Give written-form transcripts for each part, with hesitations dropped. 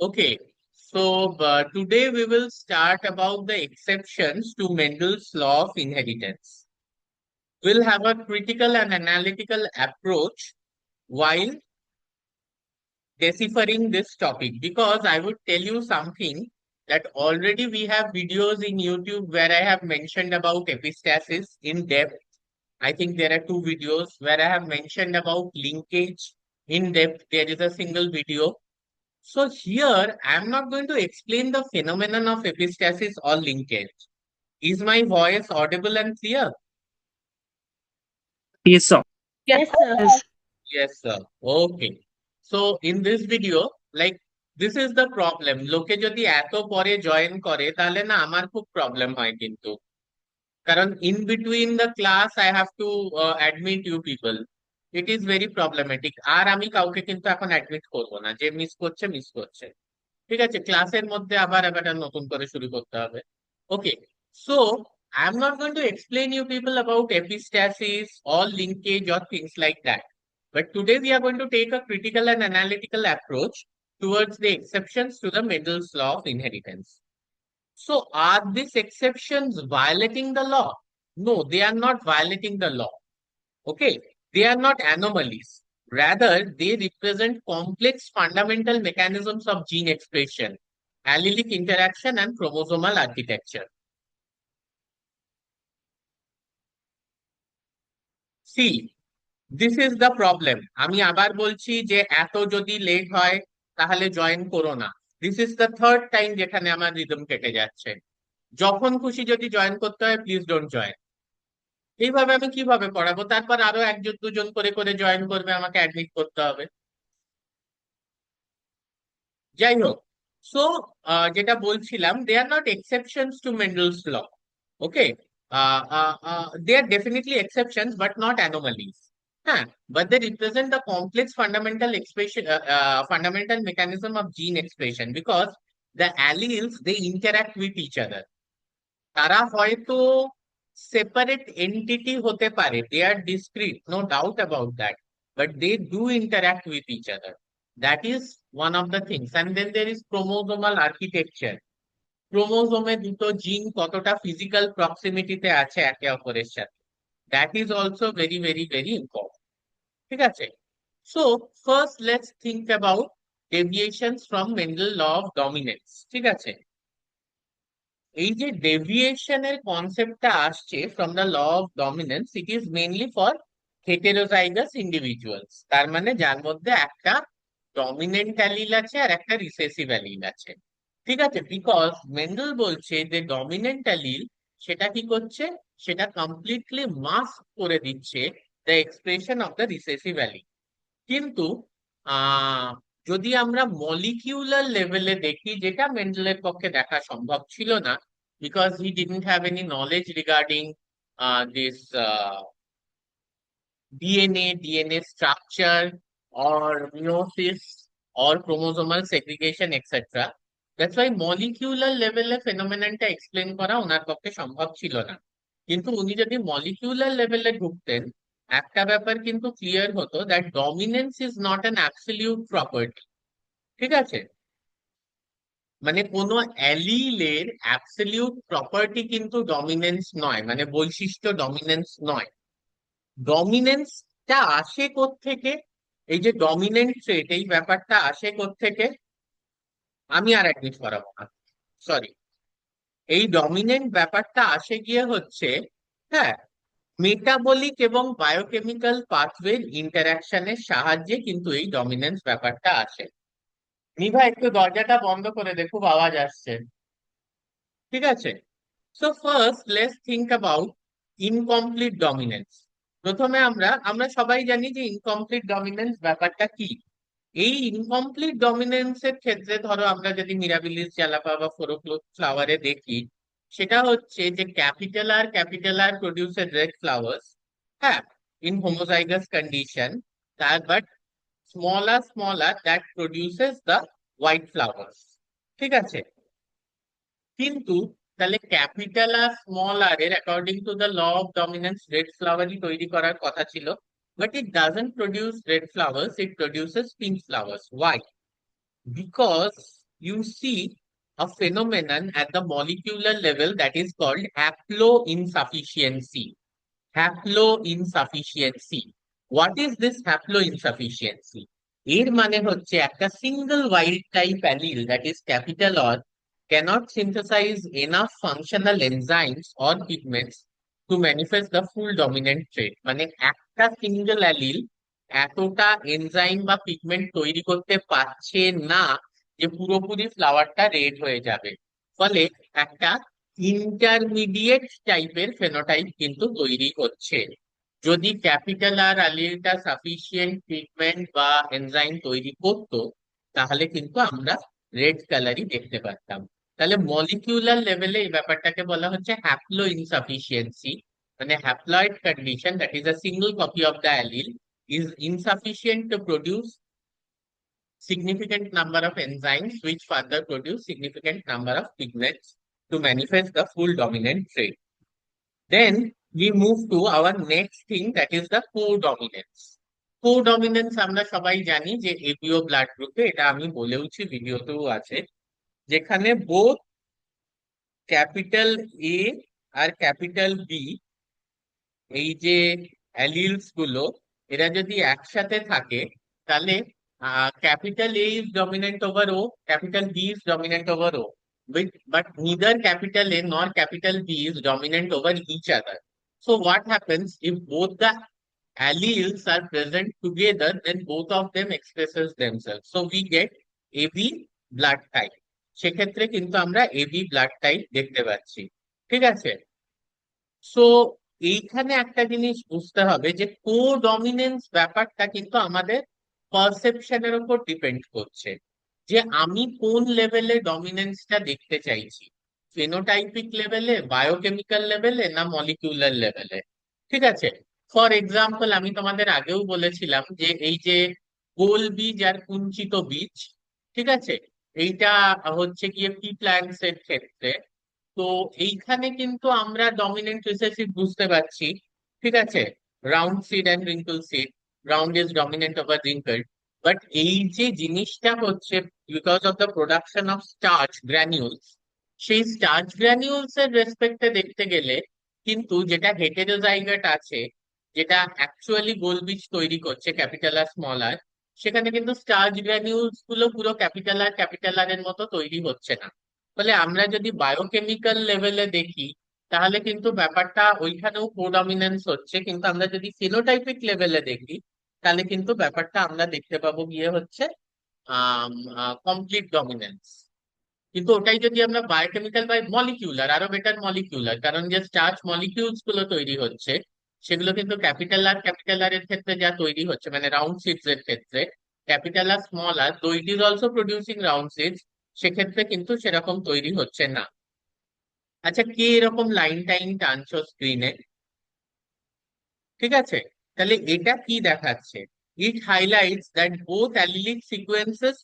Okay, so today we will start about the exceptions to Mendel's law of inheritance. We'll have a critical and analytical approach while deciphering this topic because I would tell you something that already we have videos in YouTube where I have mentioned about epistasis in depth. I think there are two videos where I have mentioned about linkage in depth. There is a single video. So here, I'm not going to explain the phenomenon of epistasis or linkage. Is my voice audible and clear? Yes, sir. Yes, sir. Yes. Yes, sir. Okay. So in this video, like this is the problem. লোকে যদি এত পরে join করে তাহলে না আমার খুব problem হয় কিন্তু কারণ in between the class I have to admit you people. It is very problematic. আর আমি কাউকে কিন্তু এখন অ্যাডমিট করব না, যে মিস করছে মিস করছে। ঠিক আছে, ক্লাসের মধ্যে আবার আবার নতুন করে শুরু করতে হবে। Okay, so I am not going to explain you people about epistasis or linkage or things like that, but today we are going to take a critical and analytical approach towards the exceptions to the Mendel's law of inheritance. So are these exceptions violating the law? No, they are not violating the law. Okay, they are not anomalies. Rather, they represent complex fundamental mechanisms of gene expression, allelic interaction, and chromosomal architecture. See, this is the problem. আমি আবার বলছি যে এত যদি late হয় তাহলে join করো না। This is the third time যেখানে আমার রিদম কেটে যাচ্ছে। যখন খুশি যদি জয়েন করতে হয় প্লিজ ডোন্ট জয়েন। এইভাবে আমি কিভাবে পড়াবো? তারপর আরো একজন দুজন করে করে জয়েন করবে, আমাকে অ্যাডমিট করতে হবে। যাই হোক, সো যেটা বলছিলাম, they are not exceptions to Mendel's law. Okay, they are definitely exceptions but not anomalies. হ্যাঁ, but they represent the complex fundamental expression, fundamental mechanism of gene expression because the alleles they interact with each other. তারা হয়তো separate entity হতে পারে, they are discrete, no doubt about that, but they do interact with each other. That is one of the things. And then there is chromosomal architecture. ক্রোমোজোমে দুটো gene কতটা physical প্রক্সিমিটিতে আছে একে অপরের সাথে, that is also very very very important. ঠিক আছে, so first let's think about deviations from Mendel law of dominance. ঠিক আছে, এই যে ডেভিয়েশনের কনসেপ্টটা আসছে from the law of dominance, it is mainly for heterozygous individuals, তার মানে যার মধ্যে একটা ডমিনেন্ট অ্যালিল আছে আর একটা রিসেসিভ অ্যালিল আছে। ঠিক আছে, বিকজ মেন্ডেল বলছে যে ডমিনেন্ট অ্যালিল সেটা কি করছে, সেটা কমপ্লিটলি মাস্ক করে দিচ্ছে the expression of the recessive allele. কিন্তু আহ যদি আমরা মলিকিউলার লেভেলে দেখি, যেটা মেন্ডেলের পক্ষে দেখা সম্ভব ছিল না, because he didn't have any knowledge regarding this DNA structure or meiosis or chromosomal segregation etc. That's why molecular লেভেলে ফেনোমেননটা এক্সপ্লেন করা ওনার পক্ষে সম্ভব ছিল না। কিন্তু উনি যদি মলিকিউলার লেভেলে ঢুকতেন, একটা ব্যাপার কিন্তু ক্লিয়ার হতো, that dominance is not an absolute property. ঠিক আছে, মানে কোনো অ্যালিলের অ্যাবসলিউট প্রপার্টি কিন্তু ডমিনেন্স নয়, মানে বৈশিষ্ট্য ডমিনেন্স নয়। ডমিনেন্সটা আসে কোত্থেকে? এই যে ডমিনেন্ট ট্রেট, এই ব্যাপারটা আসে কোত্থেকে? আমি আর অ্যাডমিট করাবো না, সরি। এই ডমিনেন্ট ব্যাপারটা আসে গিয়ে হচ্ছে, হ্যাঁ, মেটাবলিক এবং বায়োকেমিক্যাল পাথওয়ে ইন্টারাকশনের সাহায্যে কিন্তু এই ডমিনেন্স ব্যাপারটা আসে। নিভা একটু দরজাটা বন্ধ করে দে, খুব আওয়াজ আসছে। ঠিক আছে, so first let's think about incomplete dominance. প্রথমে আমরা আমরা সবাই জানি যে ইনকমপ্লিট ডমিনেন্স ব্যাপারটা কি। এই ইনকমপ্লিট ডমিনেন্সের ক্ষেত্রে ধরো আমরা যদি মিরাবিলিস জ্বালাপা বা ফ্লাওয়ারে দেখি, সেটা হচ্ছে যে capital R produces red flowers, হ্যাঁ, ইন হোমোজাইগাস কন্ডিশন, তার but small r that produces the white flowers. ঠিক আছে, কিন্তু তাহলে ক্যাপিটাল আর স্মল আর এর according to the law of dominance red ফ্লাওয়ারই তৈরি করার কথা ছিল, but it doesn't produce red flowers, it produces pink flowers. Why? Because you see a phenomenon at the molecular level that is called haploinsufficiency. Haploinsufficiency. What is this haploinsufficiency? এর মানে হচ্ছে একটা single wild type allele, that is capital R, cannot synthesize enough functional enzymes or pigments to manifest the full dominant trait. মানে একটা single allele এতটা enzyme বা pigment তৈরি করতে পারছে না যে পুরোপুরি ফ্লাওয়ারটা রেড হয়ে যাবে। ফলে একটা ইন্টারমিডিয়েট টাইপের ফেনোটাইপ কিন্তু তৈরি হচ্ছে। যদি ক্যাপিটাল আর অ্যালিলটা সাফিসিয়েন্ট পিগমেন্ট বা এনজাইম তৈরি করতো, তাহলে কিন্তু আমরা রেড কালারই দেখতে পারতাম। তাহলে মলিকিউলার লেভেলে এই ব্যাপারটাকে বলা হচ্ছে হ্যাপ্লো ইনসাফিসিয়েন্সি। মানে haploid condition, that is a single copy of the allele is insufficient to produce significant number of enzymes which further produce significant number of pigments to manifest the full dominant trait. Then we move to our next thing, that is the codominance. কোডমিনেন্স আমরা সবাই জানি যে ABO blood গ্রুপে, এটা আমি বলেওছি, ভিডিওতেও আছে, যেখানে বোথ ক্যাপিটাল এ আর ক্যাপিটাল বি, এই যে অ্যালিলস গুলো, এরা যদি একসাথে থাকে, তাহলে capital A is dominant over O, capital B is dominant over O, but neither capital A nor capital B is dominant over each other. So what happens if both the alleles are present together, then both of them expresses themselves. So we get AB blood type. সেক্ষেত্রে কিন্তু আমরা AB blood type দেখতে পাচ্ছি। ঠিক আছে? So এইখানে একটা জিনিস বুঝতে হবে যে কোডমিনেন্স ব্যাপারটা কিন্তু আমাদের পারসেপশনের উপর ডিপেন্ড করছে, যে আমি কোন লেভেলে ডমিনেন্সটা দেখতে চাইছি, ফেনোটাইপিক লেভেলে, বায়োকেমিক্যাল লেভেলে, না মলিকিউলার লেভেলে। ঠিক আছে? ফর এক্সাম্পল, আমি তোমাদের আগেও বলেছিলাম যে এই যে গোল বীজ আর কুঞ্চিত বীজ, ঠিক আছে, এইটা হচ্ছে গিয়ে পি প্ল্যান্টস এর ক্ষেত্রে। তো এইখানে কিন্তু আমরা ডমিনেন্ট রিসেসিভ বুঝতে পারছি। ঠিক আছে? Round seed and wrinkle seed, round is dominant over wrinkle. But এই যে জিনিসটা হচ্ছে because of the production of starch granules, সেই স্টার্চ গ্র্যানিউলস এর রেসপেক্টে দেখতে গেলে কিন্তু যেটা হেটেরোজাইগাট আছে, যেটা অ্যাকচুয়ালি গোলবীজ তৈরি করছে ক্যাপিটাল আর স্মল আর, সেখানে কিন্তু স্টার্চ গ্র্যানিউলস গুলো পুরো ক্যাপিটাল আর এর মতো তৈরি হচ্ছে না। ফলে আমরা যদি বায়োকেমিক্যাল লেভেলে দেখি, তাহলে কিন্তু ব্যাপারটা ওইখানেও কোডমিনেন্স হচ্ছে, কিন্তু আমরা যদি ফিনোটাইপিক লেভেলে দেখি, তাহলে কিন্তু ব্যাপারটা আমরা দেখতে পাবো গিয়ে হচ্ছে কমপ্লিট ডমিনেন্স। কিন্তু ওটাই যদি আমরা বায়োকেমিক্যাল বা মলিকিউলার, আরো বেটার মলিকিউলার, কারণ যে স্টার্চ মলিকিউলস গুলো তৈরি হচ্ছে, সেগুলো কিন্তু ক্যাপিটাল আর এর ক্ষেত্রে যা তৈরি হচ্ছে, মানে রাউন্ড সিডস এর ক্ষেত্রে, ক্যাপিটাল আর স্মল আর, দো it is also producing round seeds, সেক্ষেত্রে কিন্তু সেরকম তৈরি হচ্ছে না। আচ্ছা, কে এরকম লাইন টাইন টানছো স্ক্রিনে? ঠিক আছে? তাহলে এটা কি দেখাচ্ছে? It highlights that both allelic sequences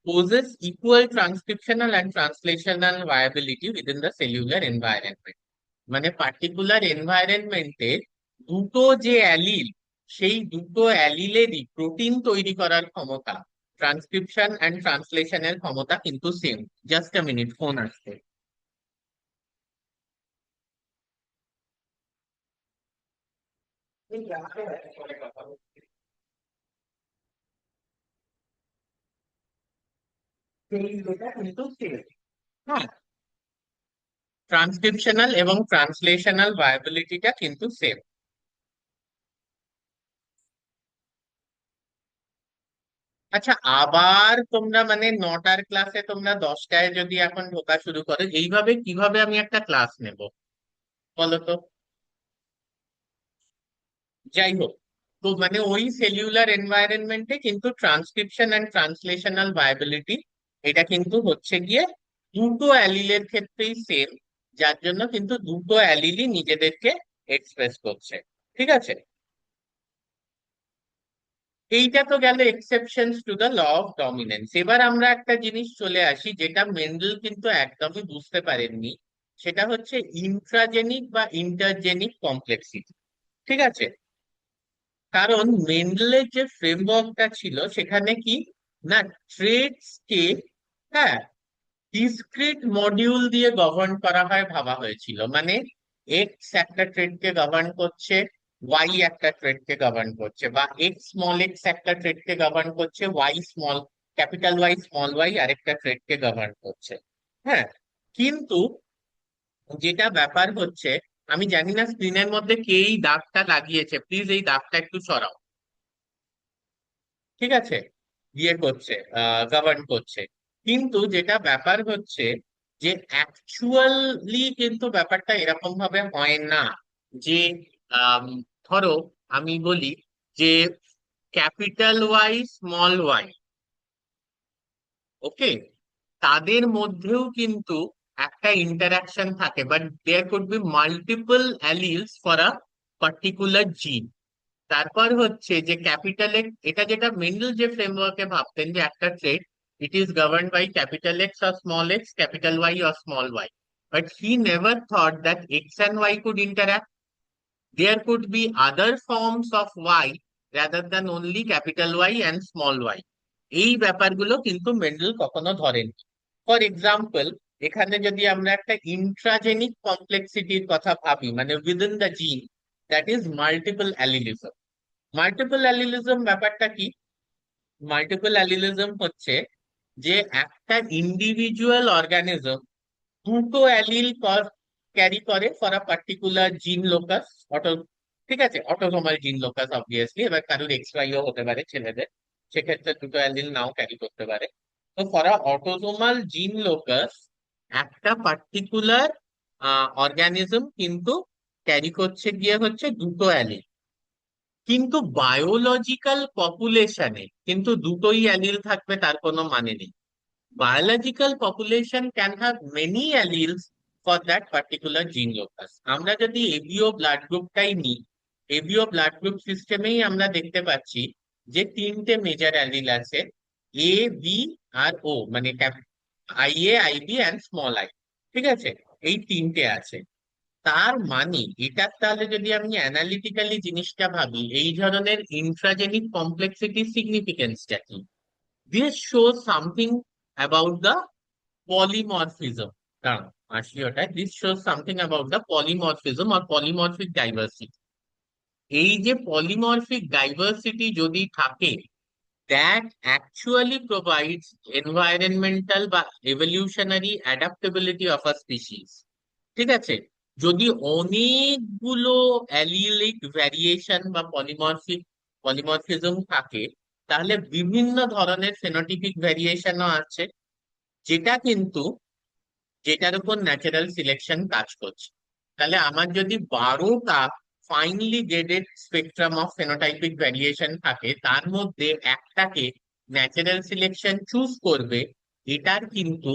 poses equal transcriptional and translational viability within the cellular environment. মানে পার্টিকুলার এনভায়রনমেন্টে দুটো যে অ্যালিল, সেই দুটো অ্যালিলেরই প্রোটিন তৈরি করার ক্ষমতা, ট্রান্সক্রিপশন অ্যান্ড ট্রান্সলেশনের ক্ষমতা কিন্তু same. Just a minute, phone আসছে। সেই দুটো কিন্তু same। হ্যাঁ, ট্রান্সক্রিপশনাল এবং ট্রান্সলেশনাল ভায়াবিলিটিটা কিন্তু সেম। আচ্ছা, আবার তোমরা মানে 9টার ক্লাসে তোমরা 10টায় যদি এখন ঢোকা শুরু করো, এইভাবে কিভাবে আমি একটা ক্লাস নেব বলো তো? যাই হোক, তো মানে ওই সেলুলার এনভায়রনমেন্টে কিন্তু ট্রান্সক্রিপশন অ্যান্ড ট্রান্সলেশনাল ভায়াবিলিটি, এটা কিন্তু হচ্ছে গিয়ে দুটো অ্যালিলের ক্ষেত্রেই সেম, যার জন্য কিন্তু দুটো অ্যালিলই নিজেদেরকে এক্সপ্রেস করছে। ঠিক আছে? এইটা তো গেল exceptions to the law of dominance. এবার আমরা একটা জিনিস চলে আসি, যেটা মেন্ডেল কিন্তু একদমই বুঝতে পারেননি, সেটা হচ্ছে ইন্ট্রাজেনিক বা ইন্টারজেনিক কমপ্লেক্সিটি। ঠিক আছে? কারণ মেন্ডেলের যে ফ্রেমওয়ার্কটা ছিল, সেখানে কি না, ট্রেটস কে হ্যাঁ, ডিসক্রিট মডিউল দিয়ে গভর্ন করা হয় ভাবা হয়েছিল, মানে এক্স একটা ট্রেডকে গভর্ন করছে, ওয়াই একটা ট্রেডকে গভর্ন করছে, বা এক্স স্মল এক্স একটা ট্রেডকে গভর্ন করছে, Y small capital Y small Y আরেকটা ট্রেডকে গভর্ন করছে। হ্যাঁ, কিন্তু যেটা ব্যাপার হচ্ছে, আমি জানি না স্ক্রিনের মধ্যে কে এই দাগটা লাগিয়েছে, প্লিজ এই দাগটা একটু সরাও। ঠিক আছে, ইয়ে করছে, গভর্ন করছে। কিন্তু যেটা ব্যাপার হচ্ছে যে অ্যাকচুয়ালি কিন্তু ব্যাপারটা এরকম ভাবে হয় না। যে আম, ধরো আমি বলি যে capital Y small y, okay, তাদের মধ্যেও কিন্তু একটা ইন্টারাকশন থাকে, but there could be multiple alleles for a particular gene. তারপর হচ্ছে যে ক্যাপিটাল এক্স, এটা যেটা মেন্ডেল যে ফ্রেমওয়ার্কে ভাবতেন যে একটা trait it is governed by capital X or small X, capital Y or small Y, but he never thought that X and Y could interact. There could be other forms of y rather than only capital Y and small y. এই ব্যাপারগুলো কিন্তু Mendel কখনো ধরেন। For example, এখানে যদি আমরা একটা ইন্ট্রাজেনিক কমপ্লেক্সিটির কথা ভাবি, মানে উইদিন দ্য জিন, দ্যাট ইজ মাল্টিপল অ্যালিলিজম। মাল্টিপল অ্যালিলিজম ব্যাপারটা কি? মাল্টিপল অ্যালিলিজম হচ্ছে যে একটা ইন্ডিভিজুয়াল অর্গানিজম দুটো অ্যালিল ক্যারি করে ফর আ পার্টিকুলার জিন লোকাস। অটো, ঠিক আছে, অটোসোমাল জিন লোকাস অবভিয়াসলি, এবার কারোর এক্স ওয়াইও হতে পারে ছেলেদের, সেক্ষেত্রে দুটো অ্যালিল নাও ক্যারি করতে পারে। তো ফর আ অটোসোমাল জিন লোকাস একটা পার্টিকুলার অর্গানিজম কিন্তু ক্যারি করছে গিয়ে হচ্ছে দুটো অ্যালিল, কিন্তু বায়োলজিক্যাল পপুলেশনে কিন্তু দুটোই অ্যালিল থাকবে তার কোনো মানে নেই। biological population can have many alleles for that particular gene locus. আমরা যদি এবিও ব্লাড গ্রুপটাই নিই, এবিও ব্লাড গ্রুপ সিস্টেমেই আমরা দেখতে পাচ্ছি যে তিনটে মেজর অ্যালিল আছে, এ বি আর ও, মানে I A I B and small I. ঠিক আছে, এই তিনটে আছে। তার মানে এটা তাহলে যদি আমি অ্যানালিটিক্যালি জিনিসটা ভাবি, এই ধরনের ইন্ট্রাজেনিক কমপ্লেক্সিটির সিগনিফিকেন্সটা কি? This shows something about the polymorphism. দাঁড়াও, আসি ওটাই। This shows something about the polymorphism or polymorphic diversity. এই যে polymorphic diversity যদি থাকে, that actually provides environmental বা evolutionary adaptability of a species. ঠিক আছে, যদি অনেকগুলো অ্যালিলিক ভ্যারিয়েশন বা পলিমরফিজম থাকে, তাহলে বিভিন্ন ধরনের ফেনোটিপিক ভ্যারিয়েশনও আছে, যেটা কিন্তু যেটার উপর ন্যাচারাল সিলেকশন কাজ করছে। তাহলে আমার যদি 12টা finely graded spectrum of phenotypic variation থাকে, তার মধ্যে একটাকে ন্যাচারাল সিলেকশন চুজ করবে, এটার কিন্তু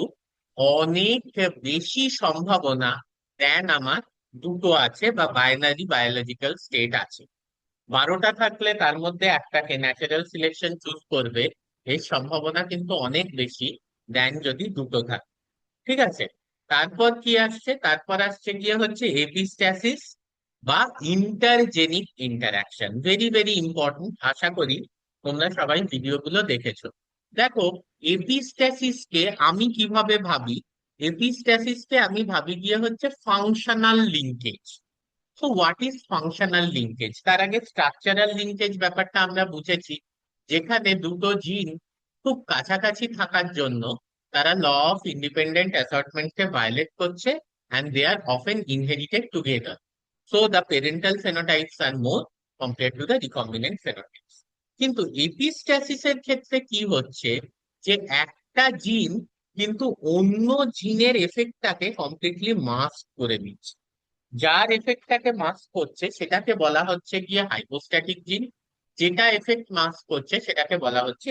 অনেক বেশি সম্ভাবনা দেন আমার দুটো আছে বা বাইনারি বায়োলজিক্যাল স্টেট আছে। 12টা থাকলে তার মধ্যে একটাকে ন্যাচারাল সিলেকশন চুজ করবে, এর সম্ভাবনা কিন্তু অনেক বেশি দেন যদি দুটো থাকে। ঠিক আছে, তারপর কি আসছে? তারপর আসছে গিয়ে হচ্ছে এপিস্ট্যাসিস বা ইন্টারজেনিক ইন্টারাকশন। ভেরি ভেরি ইম্পর্টেন্ট, আশা করি তোমরা সবাই ভিডিওগুলো দেখেছো। দেখো, এপিস্ট্যাসিসকে আমি কিভাবে ভাবি? এপিস্ট্যাসিসকে আমি ভাবি গিয়ে হচ্ছে ফাংশনাল লিঙ্কেজ। তো হোয়াট ইজ ফাংশনাল লিঙ্কেজ? তার আগে স্ট্রাকচারাল লিঙ্কেজ ব্যাপারটা আমরা বুঝেছি, যেখানে দুটো জিন খুব কাছাকাছি থাকার জন্য তারা ল অফ ইন্ডিপেন্ডেন্ট অ্যাসর্টমেন্টকে ভায়োলেট করছে, and they are often inherited together. So the parental phenotypes are more compared to the recombinant phenotypes. কিন্তু এপিস্ট্যাসিসের ক্ষেত্রে কি হচ্ছে, যে একটা জিন কিন্তু অন্য জিনের এফেক্টটাকে কমপ্লিটলি মাস্ক করে দিচ্ছে। যার এফেক্টটাকে মাস্ক করছে সেটাকে বলা হচ্ছে গিয়ে হাইপোস্ট্যাটিক জিন, যেটা এফেক্ট মাস্ক করছে সেটাকে বলা হচ্ছে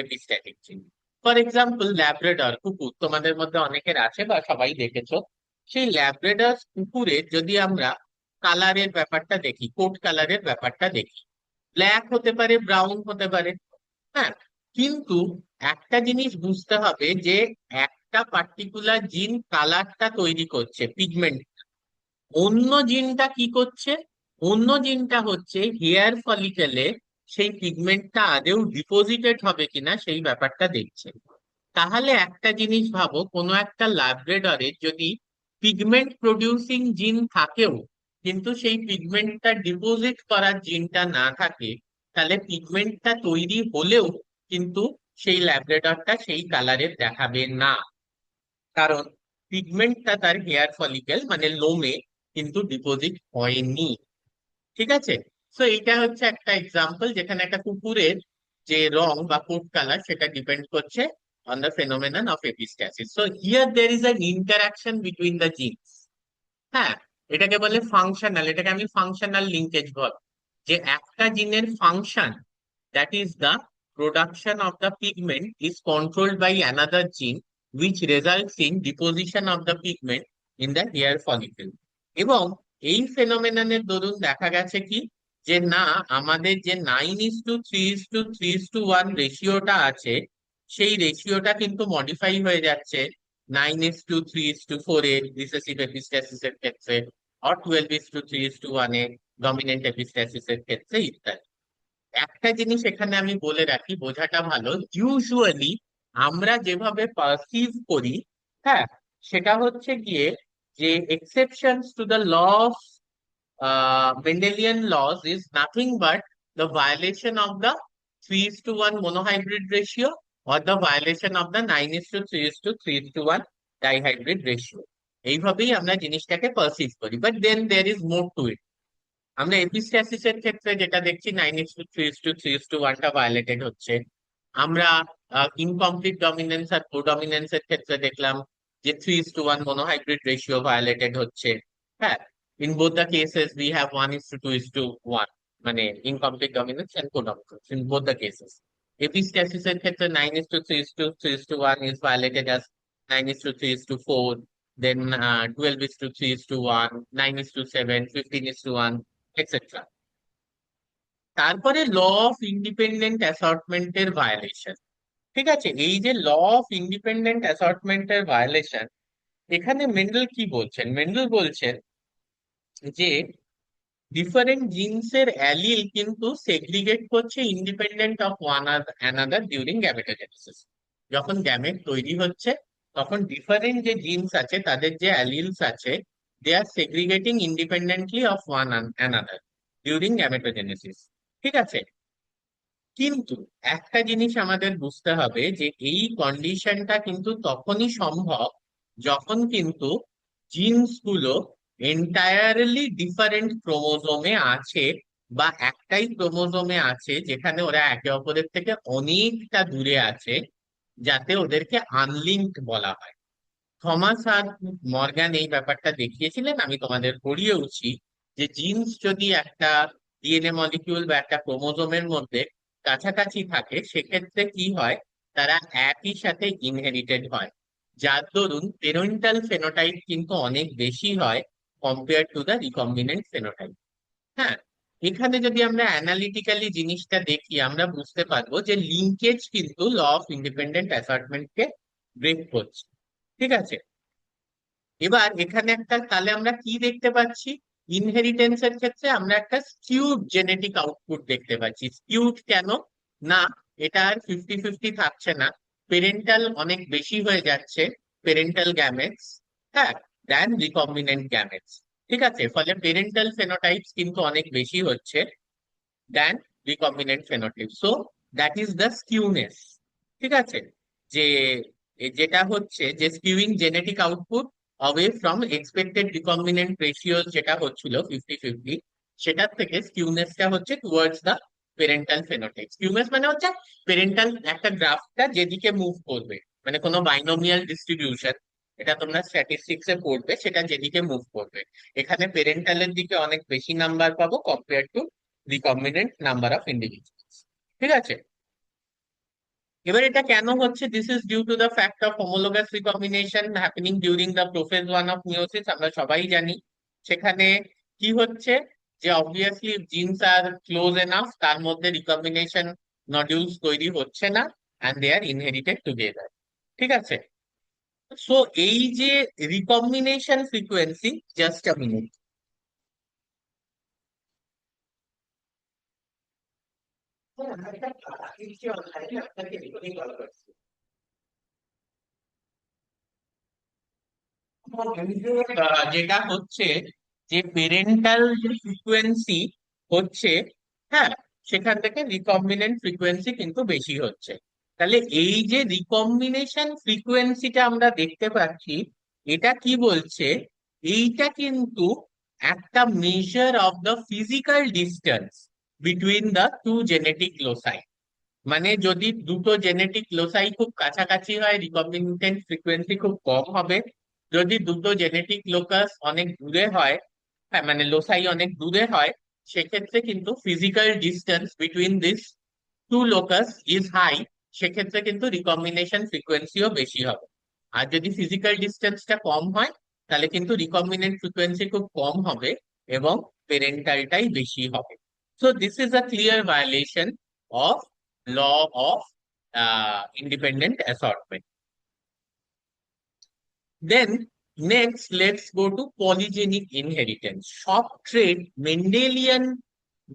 এপিস্ট্যাটিক জিন। ফর এক্সাম্পল, ল্যাব্রাডর কুকুর তোমাদের মধ্যে অনেকের আছে বা সবাই দেখেছো। সেই ল্যাব্রাডর কুকুরের যদি আমরা কালারের ব্যাপারটা দেখি, কোট কালারের ব্যাপারটা দেখি, ব্ল্যাক হতে পারে, ব্রাউন হতে পারে। হ্যাঁ, কিন্তু একটা জিনিস বুঝতে হবে যে একটা পার্টিকুলার জিন কালারটা তৈরি করছে, পিগমেন্ট। অন্য জিনটা কি করছে? অন্য জিনটা হচ্ছে হেয়ার ফলিকেলে সেই পিগমেন্টটা আদেও ডিপোজিটেড হবে কিনা সেই ব্যাপারটা দেখছে। তাহলে একটা জিনিস ভাবো, কোনো একটা ল্যাব্রেডরে যদি পিগমেন্ট প্রডিউসিং জিন থাকেও কিন্তু সেই পিগমেন্টটা ডিপোজিট করার জিনটা না থাকে, তাহলে পিগমেন্টটা তৈরি হলেও কিন্তু সেই ল্যাব্রেডরটা সেই কালারের দেখাবে না। কারণ পিগমেন্টটা তার হেয়ার ফলিকেল মানে লোমে কিন্তু ডিপোজিট হয়নি। ঠিক আছে। তো এইটা হচ্ছে একটা এক্সাম্পল যেখানে একটা কুকুরের যে রং বা কোট কালার সেটা ডিপেন্ড করছে on the phenomenon of epistasis. So here there is an interaction between the genes. হ্যাঁ, এটাকে বলে ফাংশনাল, এটাকে আমি ফাংশনাল লিঙ্কেজ বল, যে একটা জিনের function, that is the production of the pigment, is controlled by another gene which results in deposition of the pigment in the hair follicle। এবং এই ফেনোমেননের দরুন দেখা গেছে কি, যে না, আমাদের যে 9:3:3:1 রেশিওটা আছে, সেই রেশিওটা কিন্তু মডিফাই হয়ে যাচ্ছে 9:3:4 এর রিসেসিভ এপিস্ট্যাসিস এর ক্ষেত্রে, আর 12:3:1 এ ডমিনেন্ট এপিস্ট্যাসিস এর ক্ষেত্রে, ইত্যাদি। একটা জিনিস এখানে আমি বলে রাখি, বোঝাটা ভালো, ইউজুয়ালি আমরা যেভাবে পারসিভ করি, হ্যাঁ, সেটা হচ্ছে গিয়ে যে exceptions to the law of Mendelian laws is nothing but the violation of the 3:1 monohybrid ratio or the violation of the 9:3:3:1 dihybrid ratio। এইভাবেই আমরা জিনিসটাকে পারসিভ করি, but then there is more to it. আমরা epistasis এর ক্ষেত্রে যেটা দেখছি 9:3:3:1টা violated হচ্ছে। আমরা ইনকমপ্লিট ডমিনেন্স আর কোডমিনেন্স এর ক্ষেত্রে দেখলাম যে 3:1 monohybrid ratio ভায়োলেটেড হচ্ছে। হ্যাঁ, in both the cases we have 1:2:1, মানে incomplete dominance and codominance in both the cases। এপিস্ট্যাসিস এর ক্ষেত্রে 9:3:3:1 is violated as 9:3:4, then 12:3:1, 9:7, 15:1, etc। তারপরে ল অফ ইন্ডিপেন্ডেন্ট অ্যাসর্টমেন্টের ভায়োলেশন। ঠিক আছে, এই যে ল অফ ইন্ডিপেন্ডেন্ট অ্যাসর্টমেন্টের ভায়োলেশন, এখানে মেন্ডেল কি বলছেন? মেন্ডেল বলছেন যে ডিফারেন্ট জিনসের অ্যালিল কিন্তু সেগ্রিগেট করছে independent of one another during gametogenesis. যখন গ্যামেট তৈরি হচ্ছে তখন ডিফারেন্ট যে জিনস আছে তাদের যে অ্যালিলস আছে, they are segregating independently of one another during gametogenesis. ঠিক আছে, কিন্তু একটা জিনিস আমাদের বুঝতে হবে যে এই কন্ডিশনটা কিন্তু তখনই সম্ভব যখন কিন্তু জিনস গুলো এন্টায়ারলি ডিফারেন্ট ক্রোমোজোমে আছে, বা একটাই ক্রোমোজোমে আছে যেখানে ওরা একে অপরের থেকে অনেকটা দূরে আছে, যাতে ওদেরকে আনলিঙ্কড বলা হয়। থমাস আর মর্গান এই ব্যাপারটা দেখিয়েছিলেন, আমি তোমাদের পড়িয়েওছি, যে জিনস যদি একটা ডিএনএ মলিকিউল বা একটা ক্রোমোজোমের মধ্যে কাছাকাছি থাকে, সেক্ষেত্রে কি হয়, তারা একই সাথে ইনহেরিটেড হয়, যার দরুন প্যারেন্টাল ফেনোটাইপ কিন্তু অনেক বেশি হয় compare to the recombinant phenotype. হ্যাঁ, এখানে যদি আমরা অ্যানালিটিক্যালি জিনিসটা দেখি, আমরা বুঝতে পারবো যে লিঙ্কেজ কিন্তু ল অফ ইন্ডিপেন্ডেন্ট অ্যাসার্টমেন্টকে ব্রেক করছে। ঠিক আছে, এবার এখানে একটা, তাহলে আমরা কি দেখতে পাচ্ছি, ইনহেরিটেন্স এর ক্ষেত্রে আমরা একটা স্কিউড জেনেটিক আউটপুট দেখতে পাচ্ছি। স্কিউড কেন? না, এটা আর 50-50 থাকছে না, পেরেন্টাল অনেক বেশি হয়ে যাচ্ছে, পেরেন্টাল গ্যামেটস, হ্যাঁ, দেন রিকম্বিনেন্ট গ্যামেটস। ঠিক আছে, ফলে পেরেন্টাল ফেনোটাইপস কিন্তু অনেক বেশি হচ্ছে than recombinant phenotype. So that is the skewness. ঠিক আছে, যে যেটা হচ্ছে যে skewing genetic output away from expected recombinant ratio যেটা হচ্ছিল 50-50, সেটার থেকে স্কিউনেসটা হচ্ছে towards the parental phenotype. Skewness মানে হচ্ছে পেরেন্টাল একটা গ্রাফটা যেদিকে মুভ করবে, মানে কোনো বাইনোমিয়াল ডিস্ট্রিবিউশন, এটা তোমরা স্ট্যাটিস্টিক্স এ পড়বে, সেটা যেদিকে মুভ করবে। এখানে পেরেন্টালের দিকে অনেক বেশি নাম্বার পাবো compare to recombinant number of individuals. ঠিক আছে, এবার এটা কেন হচ্ছে? This is due to the fact of homologous recombination happening during the prophase one of meiosis. আমরা সবাই জানি সেখানে কি হচ্ছে, যে obviously genes are close enough, তার মধ্যে রিকম্বিনেশন নডিউলস তৈরি হচ্ছে না, and they are inherited together. ঠিক আছে, সো এই যে recombination frequency, just a minute. যেটা হচ্ছে যে পেরেন্টাল যে ফ্রিকোয়েন্সি হচ্ছে, হ্যাঁ, সেখান থেকে রিকম্বিনেন্ট ফ্রিকোয়েন্সি কিন্তু বেশি হচ্ছে। তাহলে এই যে রিকম্বিনেশন ফ্রিকোয়েন্সিটা আমরা দেখতে পাচ্ছি, এটা কি বলছে? এইটা কিন্তু একটা measure of the physical distance between the two genetic loci. মানে যদি দুটো জেনেটিক লোসাই খুব কাছাকাছি হয়, রিকম্বিনেন্ট ফ্রিকোয়েন্সি খুব কম হবে। যদি দুটো জেনেটিক লোকাস অনেক দূরে হয়, হ্যাঁ মানে লোসাই অনেক দূরে হয়, সেক্ষেত্রে কিন্তু physical distance between this two locus is high, সেক্ষেত্রে কিন্তু রিকম্বিনেশন ফ্রিকোয়েন্সিও বেশি হবে। আর যদি ফিজিক্যাল ডিস্টেন্সটা কম হয়, তাহলে কিন্তু রিকম্বিনেন্ট ফ্রিকোয়েন্সি খুব কম হবে এবং পেরেন্টালটাই বেশি হবে। So this is a clear violation of law of independent assortment. Then next, let's go to polygenic inheritance. সব ট্রেড মেন্ডেলিয়ান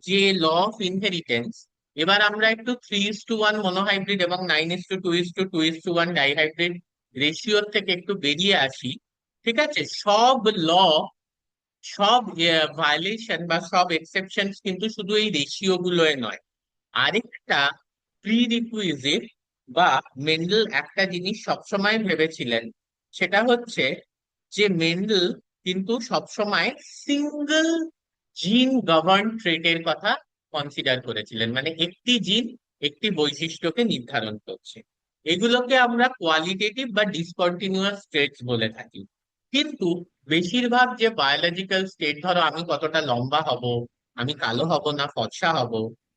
যে ল অফ ইনহেরিটেন্স, এবার আমরা একটু 3:1 মনোহাইব্রিড এবং 9:2:2:1 ডাইহাইব্রিড রেশিওর থেকে একটু বেরিয়ে আসি। ঠিক আছে, সব ল, সব ভায়োলেশন বা সব এক্সেপশন কিন্তু শুধু এই রেশিও গুলোয় নয়। আরেকটা প্রিরিকুইজিট বা মেন্ডেল একটা জিনিস সবসময় ভেবেছিলেন, সেটা হচ্ছে যে মেন্ডেল কিন্তু সবসময় সিঙ্গেল জিন গভর্ন ট্রেটের কথা কনসিডার করেছিলেন, মানে একটি জিন একটি বৈশিষ্ট্যকে নির্ধারণ করছে। এগুলোকে আমরা কোয়ালিটেটিভ বা ডিসকন্টিনিউয়াস ট্রেটস বলে থাকি। কিন্তু বেশিরভাগ যে বায়োলজিক্যাল স্টেট, ধরো আমি কতটা লম্বা হব, আমি কালো হব না ফর্সা হব,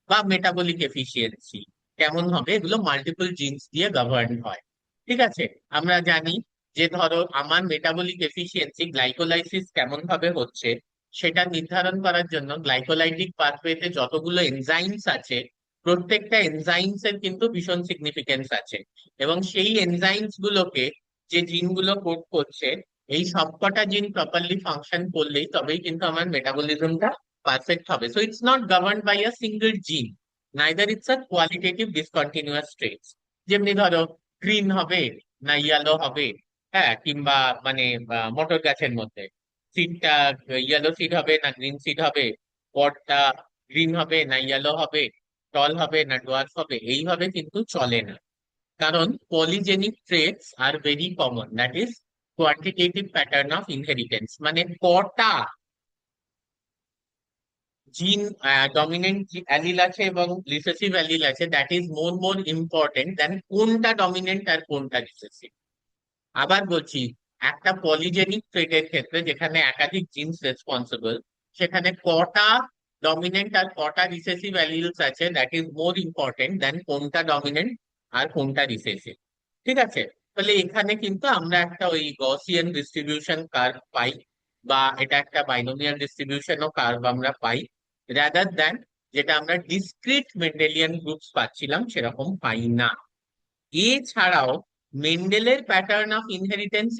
বা মেটাবলিক এফিসিয়েন্সি কেমন হবে, এগুলো মাল্টিপল জিনস দিয়ে গভর্ন হয়। ঠিক আছে, আমরা জানি যে ধরো আমার মেটাবলিক এফিসিয়েন্সি, গ্লাইকোলাইসিস কেমন ভাবে হচ্ছে, সেটা নির্ধারণ করার জন্য গ্লাইকোলাইটিক পাথওয়েতে যতগুলো এনজাইমস আছে, প্রত্যেকটা এনজাইমস এর কিন্তু ভীষণ সিগনিফিকেন্স আছে। এবং সেই এনজাইমস গুলোকে যে জিনগুলো কোড করছে, এই সবকটা জিন প্রপারলি ফাংশন করলেই তবেই কিন্তু আমার মেটাবলিজমটা পারফেক্ট হবে। So it's not governed by a single gene, neither it's a qualitative discontinuous traits. যেমনি ধরো গ্রিন হবে না ইয়েলো হবে, হ্যাঁ, কিংবা মানে মটর গাছের মধ্যে সিডটা ইয়েলো সিড হবে না গ্রিন সিড হবে, পটটা গ্রিন হবে না ইয়েলো হবে, টল হবে না ডোয়ার্ফ হবে, এইভাবে কিন্তু চলে না। কারণ polygenic traits are very common, that is quantitative pattern of inheritance. মানে কটা জিন ডমিনেন্ট অ্যালিল আছে এবং রিসেসিভ অ্যালিল আছে, দ্যাট ইজ মোর ইম্পর্টেন্ট দেন কোনটা ডমিনেন্ট আর কোনটা রিসেসিভ। আবার বলছি, একটা পলিজেনিক ট্রেটের ক্ষেত্রে যেখানে একাধিক জিনস রেসপন্সিবল, সেখানে কটা ডমিনেন্ট আর কটা রিসেসিভ অ্যালিলস আছে, দ্যাট ইজ মোর ইম্পর্টেন্ট দেন কোনটা ডমিনেন্ট আর কোনটা রিসেসিভ। ঠিক আছে, তাহলে এখানে কিন্তু আমরা একটা ওই গসিয়ান ডিস্ট্রিবিউশন কার্ভ পাই, বা এটা একটা বাইনোমিয়াল ডিস্ট্রিবিউশনও কার্ভ আমরা পাই, রাদার দ্যান যেটা আমরা ডিসক্রিট মেন্ডেলিয়ান গ্রুপস পাচ্ছিলাম সেরকম পাই না। এছাড়াও মেন্ডেলের pattern of inheritance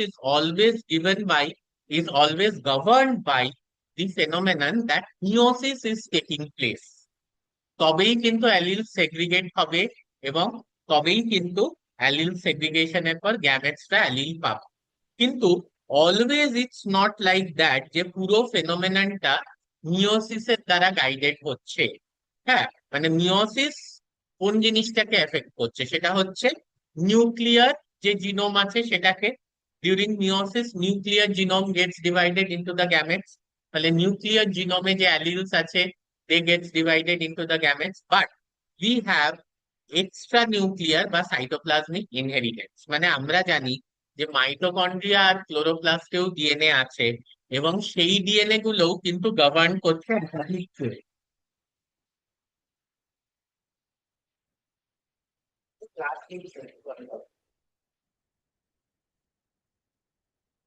is always governed by the phenomenon that meiosis is taking place. তবেই কিন্তু অ্যালিল সেগ্রিগেট হবে, এবং তবেই কিন্তু অ্যালিল সেগ্রিগেশনের পর গ্যামেটসরা অ্যালিল পাবে। কিন্তু always it's not like that যে পুরো ফেনোমেননটা মিওসিসের দ্বারা গাইডেড হচ্ছে। হ্যাঁ, মানে মিওসিস কোন জিনিসটাকে এফেক্ট করছে, সেটা হচ্ছে নিউক্লিয়ার যে জিনোম আছে সেটাকে। During meiosis nuclear genome gets divided into the gametes. তাহলে নিউক্লিয়ার জিনোমে যে অ্যালিলস আছে, they gets divided into the gametes, but we have extra nuclear বা সাইটোপ্লাজমিক ইনহেরিটেন্স। মানে আমরা জানি যে মাইটোকন্ড্রিয়া আর ক্লোরোপ্লাস্টেও ডিএনএ আছে, এবং সেই ডিএনএ গুলোও কিন্তু গভর্ন করছে একাধিক trait।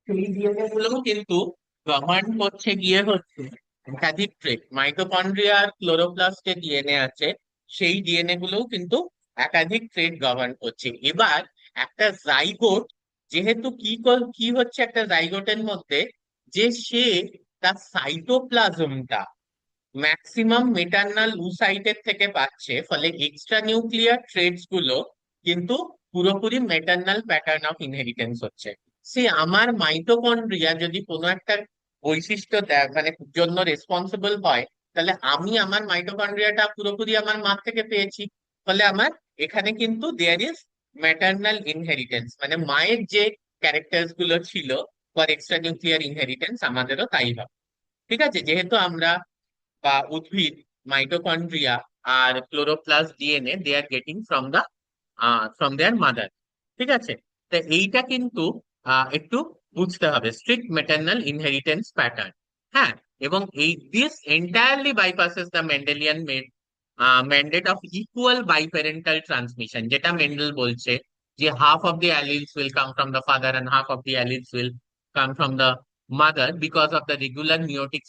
সেই ডিএনএ গুলোও কিন্তু গভর্ন করছে গিয়ে হচ্ছে একাধিক ট্রেট। মাইটোকন্ড্রিয়া আর ক্লোরোপ্লাস্টে ডিএনএ আছে, সেই ডিএনএ গুলোও কিন্তু একাধিক ট্রেট গভর্ন করছে। এবার একটা জাইগোট, যেহেতু কি হচ্ছে একটা জাইগোটের মধ্যে, যে সে তার সাইটোপ্লাজমটা ম্যাক্সিমাম মেটার্নাল উসাইটের থেকে পাচ্ছে, ফলে এক্সট্রা নিউক্লিয়ার ট্রেটস গুলো কিন্তু পুরোপুরি মেটার্নাল প্যাটার্ন অফ ইনহেরিটেন্স হচ্ছে। আমার মাইটোকন্ড্রিয়া যদি কোনো একটা বৈশিষ্ট্য মানে জন্য রেসপন্সিবল হয়, তাহলে আমি আমার মাইটোকন্ড্রিয়াটা পুরোপুরি আমার মা থেকে পেয়েছি। ফলে আমার এখানে কিন্তু দেয়ার ইজ ম্যাটার্নাল ইনহেরিটেন্স, মানে মায়ের যে ক্যারেক্টার্স গুলো ছিল ফর এক্সট্রা নিউক্লিয়ার ইনহেরিটেন্স, আমাদেরও তাই হবে। ঠিক আছে, যেহেতু আমরা বা উদ্ভিদ মাইটোকন্ড্রিয়া আর chloroplast DNA they are getting from their mother. ঠিক আছে, তো এইটা কিন্তু একটু বুঝতে হবে, স্ট্রিক্ট ম্যাটার্নাল ইনহেরিটেন্স প্যাটার্ন। হ্যাঁ, এবং এই this entirely bypasses the Mendelian mandate of equal biparental transmission, যেটা মেন্ডেল বলছে যে half of the alleles will come from the father and half of the alleles will come from the mother because of the regular meiotic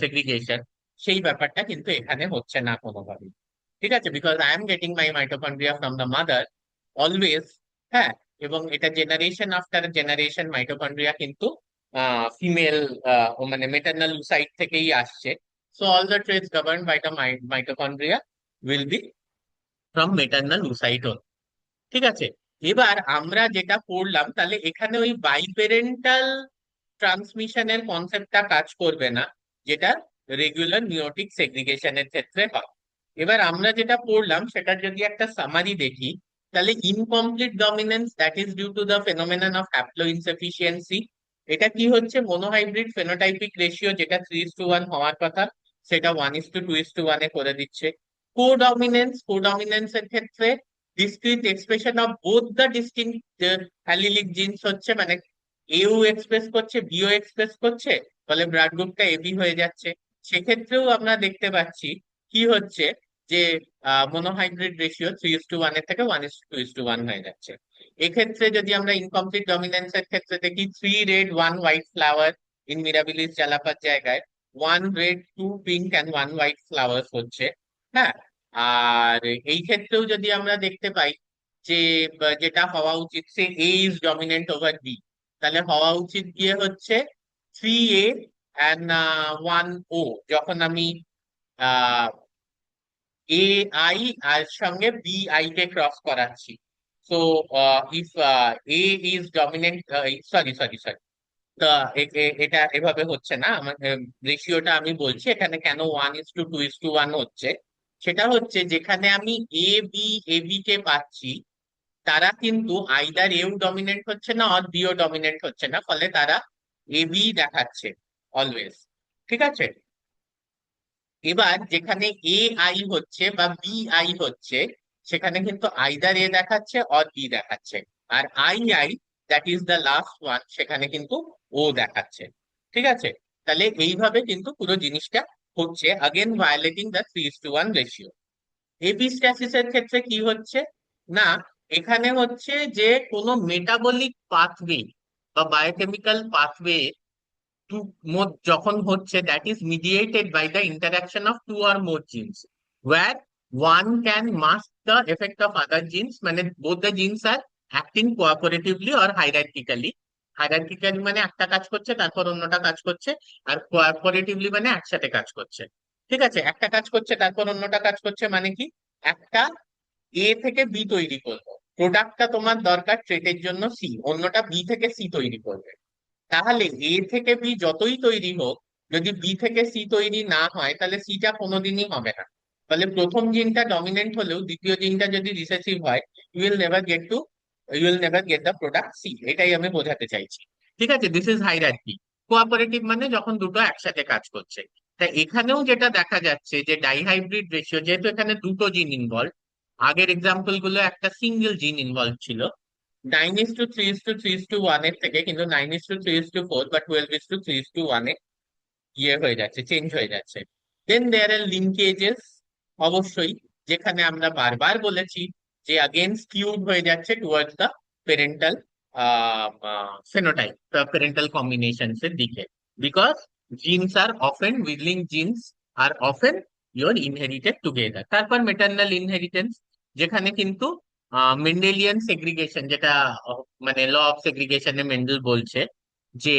segregation. সেই ব্যাপারটা কিন্তু এখানে হচ্ছে না কোনোভাবেই। ঠিক আছে, because I am getting my mitochondria from the mother always. হ্যাঁ, এবং এটা জেনারেশন আফটার জেনারেশন মাইটোকন্ড্রিয়া কিন্তু ফিমেল, মানে মেটার্নাল সাইড থেকেই আসছে। So all the traits govern by the mitochondria will be from maternal oocyte. ঠিক আছে, এবার আমরা যেটা পড়লাম, তাহলে এখানে ওই বাইপেরেন্টাল ট্রান্সমিশনের কনসেপ্টটা কাজ করবে না, যেটা রেগুলার মিওটিক সেগ্রিগেশনের ক্ষেত্রে হয়। এবার আমরা যেটা পড়লাম সেটার যদি একটা সামারি দেখি, তাহলে incomplete dominance that is due to the phenomenon of haploinsufficiency. এটা কি হচ্ছে, মোনোহাইব্রিড ফেনোটাইপিক রেশিও যেটা 3:1 হওয়ার কথা, সেটা 1:2:1 এ করে দিচ্ছে। কোডমিনেন্স এর ক্ষেত্রে discrete expression of both the distinct allelic genes হচ্ছে, মানে এও এক্সপ্রেস করছে, বিও এক্সপ্রেস করছে, ফলে ব্লাড গ্রুপটা এবি হয়ে যাচ্ছে। সেক্ষেত্রেও আমরা দেখতে পাচ্ছি কি হচ্ছে, যে মনোহাইব্রিড রেশিও 3:1 এর থেকে 1:2:1 হয়ে যাচ্ছে। এক্ষেত্রে যদি আমরা ইনকমপ্লিট ডমিনেন্স এর ক্ষেত্রে দেখি, 3 red 1 white flower in Mirabilis জ্বালাপার জায়গায় 1 red 2 pink and 1 white flowers হচ্ছে। হ্যাঁ, আর এই ক্ষেত্রেও যদি আমরা দেখতে পাই যে যেটা হওয়া উচিত, সে এ ইজ ডমিনেন্ট ওভার বি, তাহলে হওয়া উচিত গিয়ে হচ্ছে 3A and 1O। যখন আমি এ আই আর সঙ্গে বি আই কে ক্রস করাচ্ছি, so if A is dominant, sorry sorry sorry, তা এটা এভাবে হচ্ছে না। আমার রেশিওটা আমি বলছি এখানে কেন 1:2:1 হচ্ছে। সেটা হচ্ছে যেখানে আমি এ বি কে পাচ্ছি, তারা কিন্তু আইদার এও ডমিনেন্ট হচ্ছে না আর বিও ডমিনেন্ট হচ্ছে না, ফলে তারা এ বি দেখাচ্ছে অলওয়েজ। ঠিক আছে, এবার যেখানে এ আই হচ্ছে বা বি আই হচ্ছে, সেখানে কিন্তু আইদার এ দেখাচ্ছে অর বি দেখাচ্ছে। আর I that is the last one, সেখানে কিন্তু ও দেখাচ্ছে। ঠিক আছে, তাহলে এইভাবে কিন্তু পুরো জিনিসটা হচ্ছে, আগেন ভায়োলেটিং দ্য 3:1 রেশিও। এপিস্ট্যাসিসের ক্ষেত্রে কি হচ্ছে না, এখানে হচ্ছে যে কোনো মেটাবলিক পাথওয়ে বা বায়োকেমিক্যাল পাথওয়ে যখন হচ্ছে, that is mediated by the interaction of two or more genes, where one can mask the effect of other genes, মানে both the genes are acting cooperatively or hierarchically. Hierarchically মানে একটা কাজ করছে তারপর অন্যটা কাজ করছে, আর কোঅপারেটিভলি মানে একসাথে কাজ করছে। ঠিক আছে, একটা কাজ করছে তারপর অন্যটা কাজ করছে মানে কি, একটা এ থেকে বি তৈরি করবো, প্রোডাক্টটা তোমার দরকার ট্রেটের জন্য সি, অন্যটা বি থেকে সি তৈরি করবে। তাহলে এ থেকে বি যতই তৈরি হোক, যদি বি থেকে সি তৈরি না হয়, তাহলে সিটা কোনোদিনই হবে না। তাহলে প্রথম জিনটা ডমিনেন্ট হলেও দ্বিতীয় জিনটা যদি রিসেসিভ হয়, you will never get to you will never get the product C. এটাই আমি বোঝাতে চাইছি। ঠিক আছে, দিস ইজ হাইরার্কি। কোঅপারেটিভ মানে যখন দুটো একসাথে কাজ করছে। তাই এখানেও যেটা দেখা যাচ্ছে যে ডাইহাইব্রিড রেশিও, যেহেতু এখানে দুটো জিন ইনভলভ, আগের এক্সাম্পল গুলো একটা সিঙ্গেল জিন ইনভলভ ছিল, 9:3:3:1 এর থেকে কিন্তু 9:3:4 বা 12:3:1 এ ইয়ে হয়ে যাচ্ছে, চেঞ্জ হয়ে যাচ্ছে। দেন দেয়ার আর লিঙ্কেজেস, অবশ্যই, যেখানে আমরা বারবার বলেছি যে আগেন স্কিউড হয়ে যাচ্ছে towards the parental phenotype, parental combinations এর দিকে, বিকজ জিনস আর অফেন উইদলিং genes are often your inherited together. তারপর মেটার্নাল ইনহেরিটেন্স, যেখানে কিন্তু মেন্ডেলিয়ান সেগ্রিগেশন, যেটা মানে ল অফ সেগ্রিগেশনে মেন্ডেল বলছে যে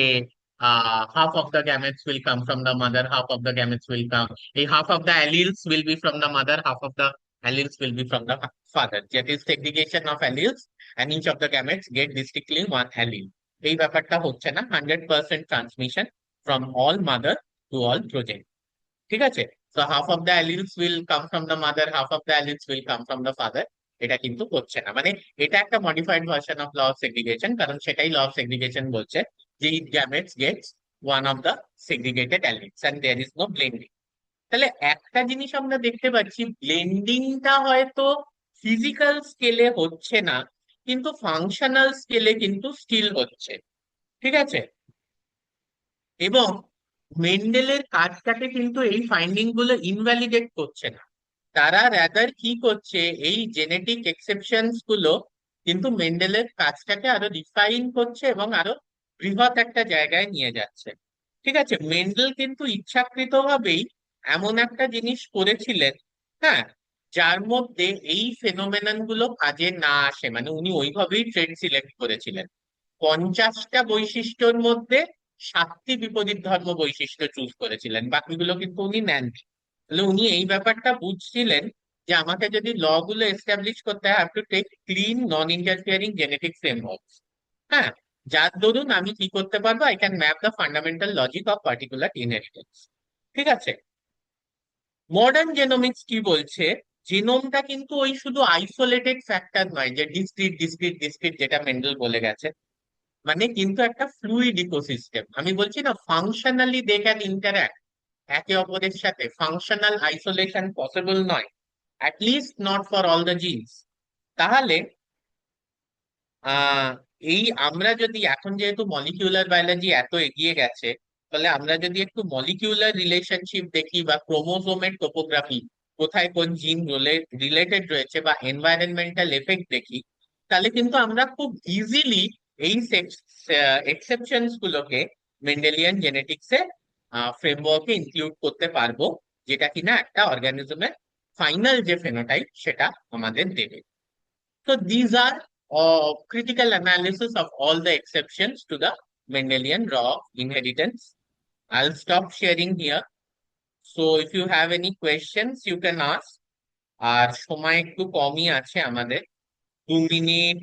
half of the gametes will come from the mother, half of the gametes will come, a half of the alleles will be from the mother, half of the alleles will be from the father. That is segregation of alleles, and each of the gametes get distinctly one allele. এই ব্যাপারটা হচ্ছে না, 100% transmission from all mother to all progeny. ঠিক আছে? So half of the alleles will come from the mother, half of the alleles will come from the father. এটা কিন্তু হচ্ছে না, মানে এটা একটা modified version of law of segregation, কারণ সেটাই ল অফ সেগ্রিগেশন বলছে যে it gametes gets one of the segregated alleles and there is no blending. তাহলে একটা জিনিস আমরা দেখতে পাচ্ছি, ব্লেন্ডিংটা হয়তো ফিজিক্যাল স্কেলে হচ্ছে না, কিন্তু ফাংশনাল স্কেলে কিন্তু স্টিল হচ্ছে। ঠিক আছে? এবং মেন্ডেলের কাজটাকে কিন্তু এই ফাইন্ডিং গুলো ইনভ্যালিডেট করছে না, তারা রাদার কি করছে, এই জেনেটিক এক্সেপশনস গুলো কিন্তু মেন্ডেলের কাজটাকে আরো রিফাইন করছে এবং আরো বৃহৎ একটা জায়গায় নিয়ে যাচ্ছে। ঠিক আছে? মেন্ডেল কিন্তু ইচ্ছাকৃতভাবেই এমন একটা জিনিস করেছিলেন, হ্যাঁ, যার মধ্যে এই ফেনোমেনন গুলো কাজে না আসে, মানে উনি ওইভাবেই ট্রেড সিলেক্ট করেছিলেন। 50টা বৈশিষ্ট্যের মধ্যে 7টি বিপরীত ধর্ম বৈশিষ্ট্য চুজ করেছিলেন, বাকিগুলো কিন্তু উনি নেননি। তাহলে উনি এই ব্যাপারটা বুঝছিলেন যে আমাকে যদি ল গুলো এস্টাবলিশ করতে হয়, have to take clean non interfering genetic framework. হ্যাঁ, যার দরুন আমি কি করতে পারবো, I can map the fundamental logic of particular inheritance. ঠিক আছে? মডার্ন জেনোমিক্স কি বলছে, জিনোমটা কিন্তু ওই শুধু আইসোলেটেড ফ্যাক্টর নয়, যে ডিসক্রিট ডিসক্রিট ডিসক্রিট যেটা মেন্ডেল বলে গেছে, মানে কিন্তু একটা ফ্লুইড ইকোসিস্টেম। আমি বলছি না, ফাংশনালি দে ক্যান ইন্টারঅ্যাক্ট একে অপরের সাথে, ফাংশনাল আইসোলেশন পসিবল নয়, least not for all the genes. তাহলে আহ এই আমরা যদি এখন, যেহেতু মলিকিউলার বায়োলজি এত এগিয়ে গেছে, তাহলে আমরা যদি একটু মলিকিউলার রিলেশনশিপ দেখি বা ক্রোমোজোমের টোপোগ্রাফি, কোথায় কোন জিন রিলেটেড রয়েছে, বা এনভায়রনমেন্টাল এফেক্ট দেখি, তাহলে কিন্তু আমরা খুব ইজিলি এই এক্সেপশনস গুলোকে মেন্ডেলিয়ান জেনেটিক্সে ফ্রেমওয়ার্কে ইনক্লুড করতে পারবো, যেটা কিনা একটা অর্গানিজমের ফাইনাল যে ফেনোটাইপ সেটা আমাদের দেবে। So these are critical analysis of all the exceptions to the Mendelian law of inheritance. I'll stop sharing here. So if you have any questions, you can ask. আর সময় একটু কমই আছে আমাদের, 2 মিনিট